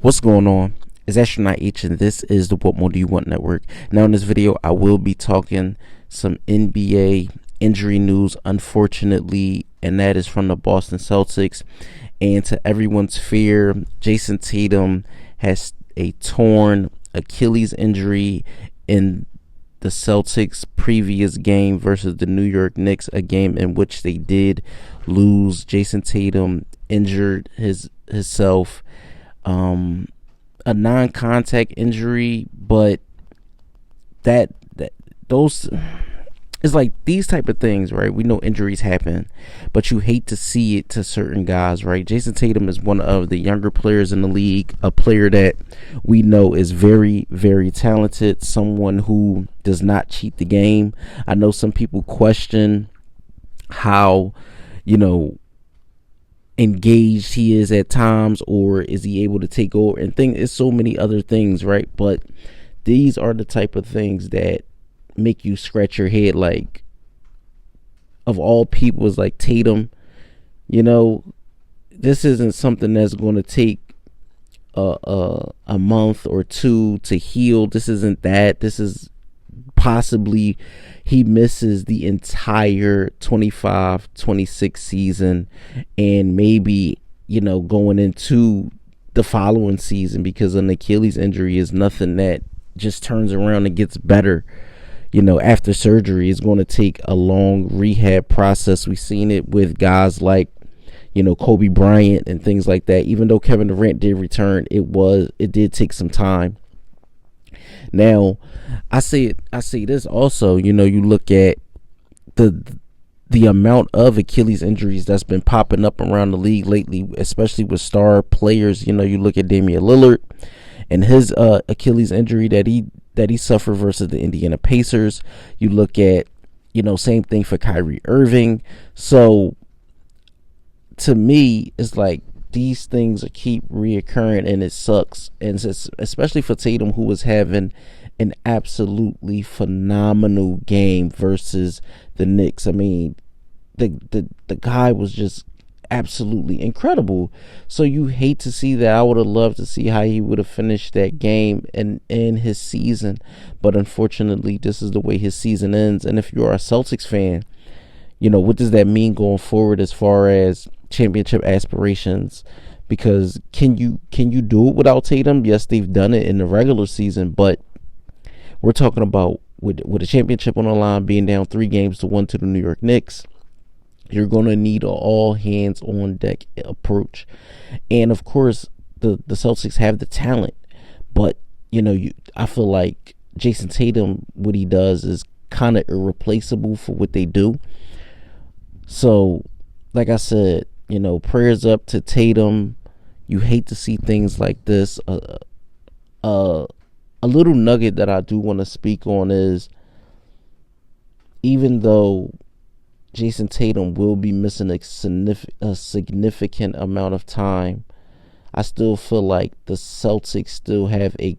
What's going on? It's Astronaut H, and this is the What More Do You Want Network. Now, in this video, I will be talking some NBA injury news, unfortunately, and that is from the Boston Celtics. And to everyone's fear, Jayson Tatum has a torn Achilles injury in the Celtics' previous game versus the New York Knicks, a game in which they did lose. Jayson Tatum injured himself. A non-contact injury, but that those it's like these type of things, right? We know injuries happen, but you hate to see it to certain guys, right? Jayson Tatum is one of the younger players in the league, a player that we know is very, very talented, someone who does not cheat the game. I know some people question how, engaged he is at times, or is he able to take over and think it's so many other things, right? But these are the type of things that make you scratch your head, like, of all people, is like Tatum, this isn't something that's going to take a month or two to heal. This isn't that. This is possibly he misses the entire 25-26 season, and maybe going into the following season, because an Achilles injury is nothing that just turns around and gets better after surgery. It's going to take a long rehab process. We've seen it with guys like Kobe Bryant and things like that. Even though Kevin Durant did return, it did take some time. Now, I say this also. You look at the amount of Achilles injuries that's been popping up around the league lately, especially with star players. You look at Damian Lillard and his Achilles injury that he suffered versus the Indiana Pacers. You look at same thing for Kyrie Irving. So to me, it's like these things keep reoccurring, and it sucks. And especially for Tatum, who was having an absolutely phenomenal game versus the Knicks. I mean, the guy was just absolutely incredible. So you hate to see that. I would have loved to see how he would have finished that game and his season, but unfortunately, this is the way his season ends. And if you're a Celtics fan, what does that mean going forward as far as championship aspirations? Because can you do it without Tatum? Yes, they've done it in the regular season, but we're talking about with a championship on the line, being down 3-1 to the New York Knicks. You're going to need an all hands on deck approach. And of course, the Celtics have the talent, but I feel like Jayson Tatum, what he does is kind of irreplaceable for what they do. So, like I said, prayers up to Tatum. You hate to see things like this. A little nugget that I do want to speak on is, even though Jayson Tatum will be missing a significant amount of time, I still feel like the Celtics still have a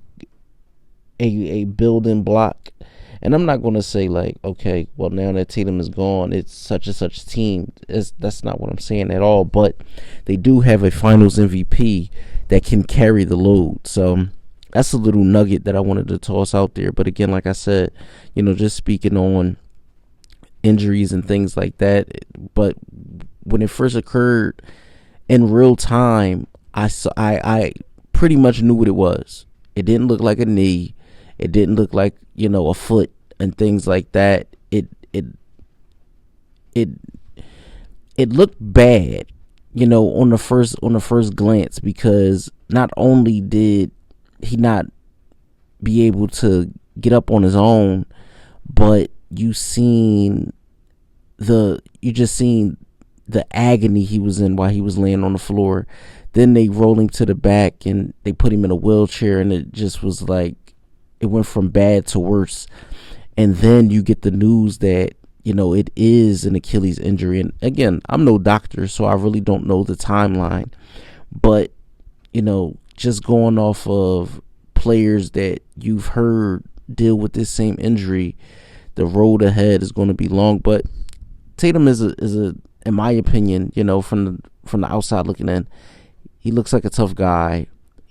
building block. And I'm not going to say like, okay, well, now that Tatum is gone, it's such and such team. That's not what I'm saying at all. But they do have a Finals MVP that can carry the load. So that's a little nugget that I wanted to toss out there. But again, like I said, just speaking on injuries and things like that. But when it first occurred in real time, I pretty much knew what it was. It didn't look like a knee. It didn't look like a foot and things like that. It looked bad, on the first glance, because not only did he not be able to get up on his own, but you just seen the agony he was in while he was laying on the floor. Then they roll him to the back and they put him in a wheelchair, and it just was like, it went from bad to worse. And then you get the news that, it is an Achilles injury. And again, I'm no doctor, so I really don't know the timeline. But, just going off of players that you've heard deal with this same injury, the road ahead is going to be long. But Tatum is a in my opinion, from the outside looking in, he looks like a tough guy.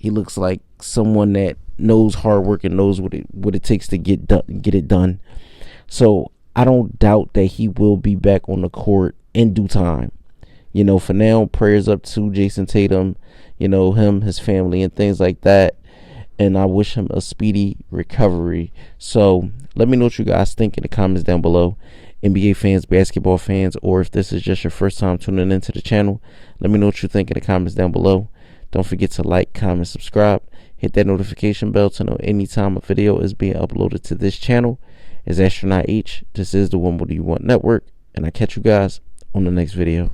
He looks like someone that knows hard work and knows what it takes to get it done. So I don't doubt that he will be back on the court in due time. For now, prayers up to Jayson Tatum, him, his family, and things like that. And I wish him a speedy recovery. So let me know what you guys think in the comments down below. NBA fans, basketball fans, or if this is just your first time tuning into the channel, let me know what you think in the comments down below. Don't forget to like, comment, subscribe. Hit that notification bell to know anytime a video is being uploaded to this channel. As Astronaut H, this is the One What Do You Want Network, and I catch you guys on the next video.